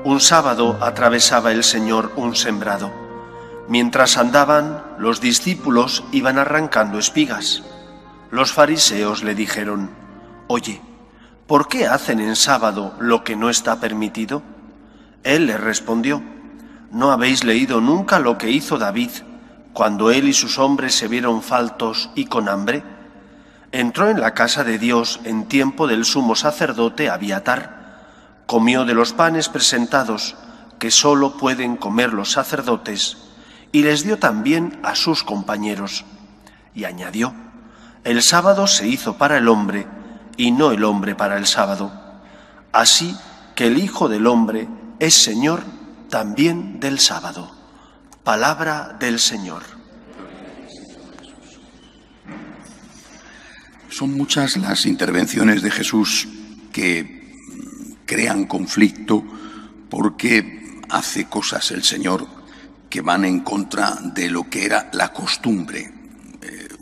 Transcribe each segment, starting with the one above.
Un sábado atravesaba el Señor un sembrado. Mientras andaban, los discípulos iban arrancando espigas. Los fariseos le dijeron: «Oye, ¿por qué hacen en sábado lo que no está permitido?» Él les respondió: «¿No habéis leído nunca lo que hizo David cuando él y sus hombres se vieron faltos y con hambre? Entró en la casa de Dios en tiempo del sumo sacerdote Abiatar, comió de los panes presentados que sólo pueden comer los sacerdotes y les dio también a sus compañeros». Y añadió: «El sábado se hizo para el hombre y no el hombre para el sábado. Así que el Hijo del Hombre es Señor también del sábado». Palabra del Señor. Son muchas las intervenciones de Jesús que crean conflicto porque hace cosas el Señor que van en contra de lo que era la costumbre,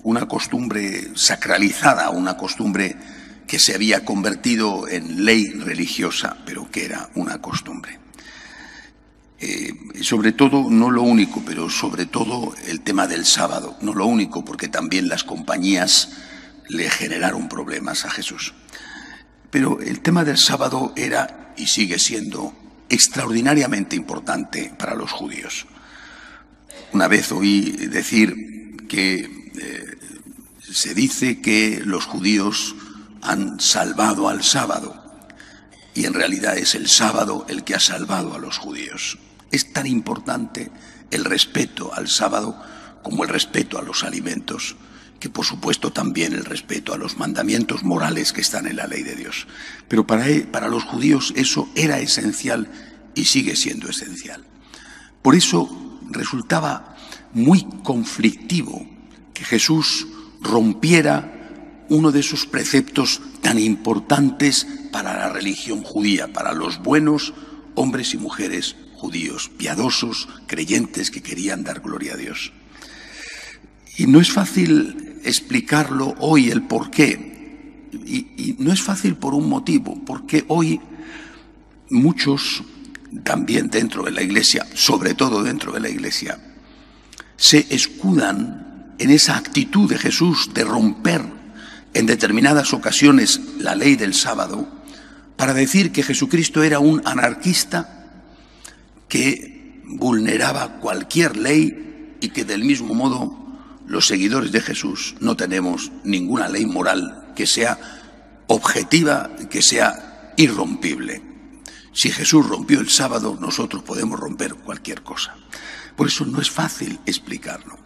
una costumbre sacralizada, una costumbre que se había convertido en ley religiosa, pero que era una costumbre. Sobre todo, no lo único, pero sobre todo el tema del sábado, no lo único, porque también las compañías le generaron problemas a Jesús. Pero el tema del sábado era y sigue siendo extraordinariamente importante para los judíos. Una vez oí decir que se dice que los judíos han salvado al sábado, y en realidad es el sábado el que ha salvado a los judíos. Es tan importante el respeto al sábado como el respeto a los alimentos, que por supuesto también el respeto a los mandamientos morales que están en la ley de Dios. Pero para los judíos eso era esencial y sigue siendo esencial. Por eso resultaba muy conflictivo que Jesús rompiera uno de esos preceptos tan importantes para la religión judía, para los buenos hombres y mujeres judíos, piadosos, creyentes que querían dar gloria a Dios. Y no es fácil explicarlo hoy el por qué. Y no es fácil por un motivo, porque hoy muchos, también dentro de la Iglesia, sobre todo dentro de la Iglesia, se escudan en esa actitud de Jesús de romper en determinadas ocasiones la ley del sábado para decir que Jesucristo era un anarquista que vulneraba cualquier ley y que del mismo modo los seguidores de Jesús no tenemos ninguna ley moral que sea objetiva, que sea irrompible. Si Jesús rompió el sábado, nosotros podemos romper cualquier cosa. Por eso no es fácil explicarlo.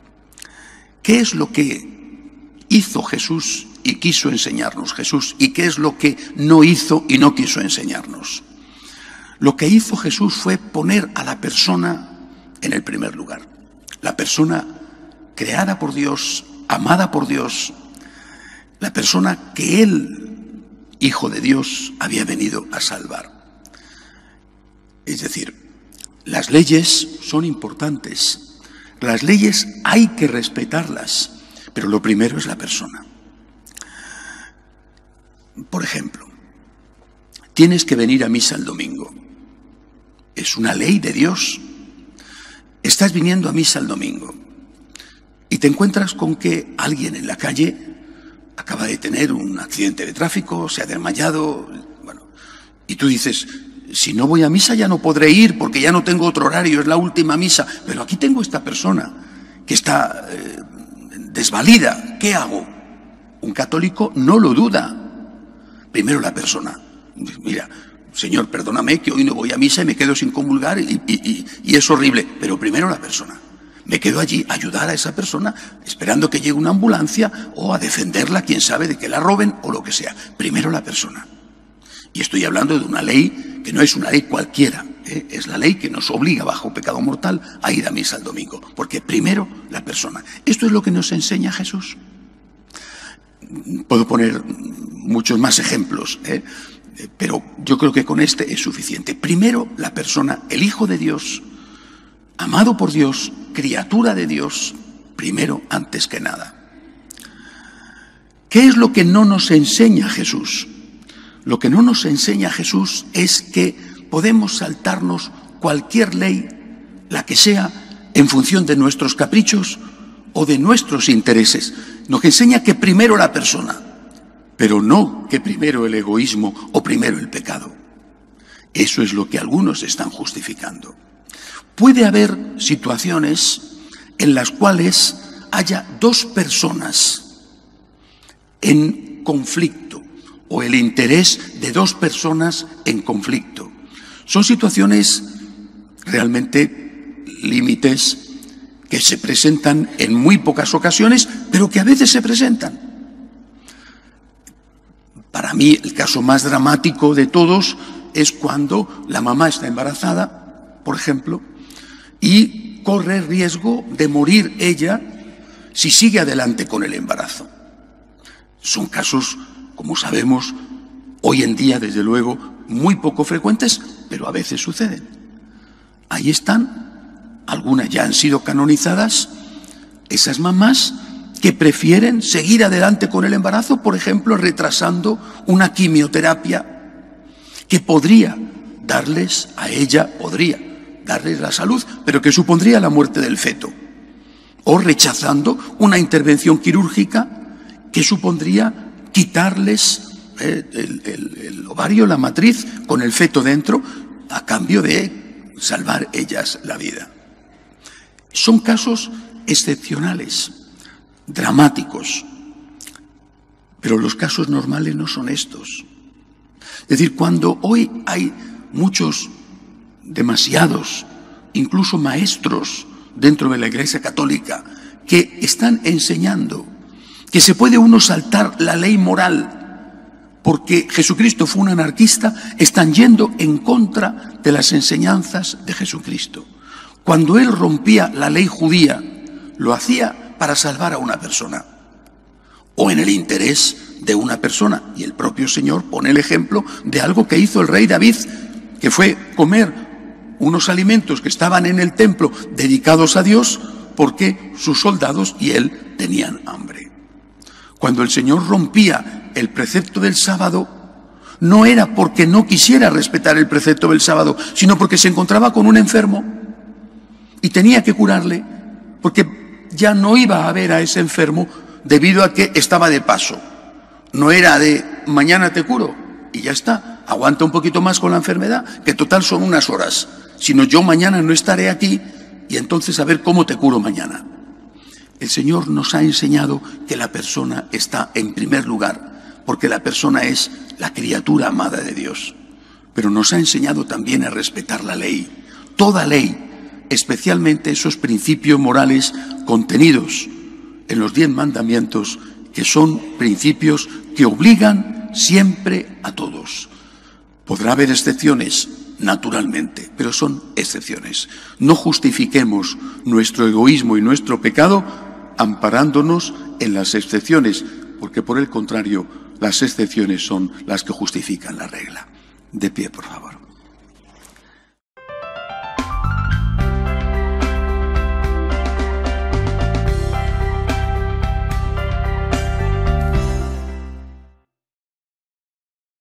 ¿Qué es lo que hizo Jesús y quiso enseñarnos Jesús? ¿Y qué es lo que no hizo y no quiso enseñarnos? Lo que hizo Jesús fue poner a la persona en el primer lugar. La persona creada por Dios, amada por Dios, la persona que Él, Hijo de Dios, había venido a salvar. Es decir, las leyes son importantes, las leyes hay que respetarlas, pero lo primero es la persona. Por ejemplo, tienes que venir a misa el domingo. Es una ley de Dios. Estás viniendo a misa el domingo y te encuentras con que alguien en la calle acaba de tener un accidente de tráfico, se ha desmayado, bueno, y tú dices: si no voy a misa ya no podré ir porque ya no tengo otro horario, es la última misa, pero aquí tengo esta persona que está desvalida, ¿qué hago? Un católico no lo duda. Primero la persona. Mira, Señor, perdóname que hoy no voy a misa y me quedo sin comulgar y es horrible, pero primero la persona. Me quedo allí a ayudar a esa persona esperando que llegue una ambulancia o a defenderla, quién sabe, de que la roben o lo que sea. Primero la persona. Y estoy hablando de una ley que no es una ley cualquiera, es la ley que nos obliga bajo pecado mortal a ir a misa el domingo, porque primero la persona. Esto es lo que nos enseña Jesús. Puedo poner muchos más ejemplos, pero yo creo que con este es suficiente. Primero la persona, el Hijo de Dios, amado por Dios, criatura de Dios, primero antes que nada. ¿Qué es lo que no nos enseña Jesús? Lo que no nos enseña Jesús es que podemos saltarnos cualquier ley, la que sea, en función de nuestros caprichos o de nuestros intereses. Nos enseña que primero la persona, pero no que primero el egoísmo o primero el pecado. Eso es lo que algunos están justificando. Puede haber situaciones en las cuales haya dos personas en conflicto o el interés de dos personas en conflicto. Son situaciones realmente límites que se presentan en muy pocas ocasiones, pero que a veces se presentan. Para mí, el caso más dramático de todos es cuando la mamá está embarazada, por ejemplo, y corre riesgo de morir ella si sigue adelante con el embarazo. Son casos, como sabemos, hoy en día, desde luego, muy poco frecuentes, pero a veces suceden. Ahí están, algunas ya han sido canonizadas, esas mamás que prefieren seguir adelante con el embarazo, por ejemplo, retrasando una quimioterapia que podría darles la salud, pero que supondría la muerte del feto, o rechazando una intervención quirúrgica que supondría quitarles el ovario, la matriz, con el feto dentro, a cambio de salvar ellas la vida. Son casos excepcionales, dramáticos, pero los casos normales no son estos. Es decir, cuando hoy hay muchos, demasiados, incluso maestros dentro de la Iglesia Católica que están enseñando que se puede uno saltar la ley moral porque Jesucristo fue un anarquista, están yendo en contra de las enseñanzas de Jesucristo. Cuando él rompía la ley judía, lo hacía para salvar a una persona o en el interés de una persona. Y el propio Señor pone el ejemplo de algo que hizo el rey David, que fue comer unos alimentos que estaban en el templo dedicados a Dios porque sus soldados y él tenían hambre. Cuando el Señor rompía el precepto del sábado, no era porque no quisiera respetar el precepto del sábado, sino porque se encontraba con un enfermo y tenía que curarle, porque ya no iba a ver a ese enfermo debido a que estaba de paso. No era de mañana te curo y ya está, aguanta un poquito más con la enfermedad, que total son unas horas, sino yo mañana no estaré aquí y entonces a ver cómo te curo mañana. El Señor nos ha enseñado que la persona está en primer lugar, porque la persona es la criatura amada de Dios. Pero nos ha enseñado también a respetar la ley, toda ley, especialmente esos principios morales contenidos en los 10 mandamientos, que son principios que obligan siempre a todos. Podrá haber excepciones, naturalmente, pero son excepciones. No justifiquemos nuestro egoísmo y nuestro pecado amparándonos en las excepciones, porque por el contrario, las excepciones son las que justifican la regla. De pie, por favor.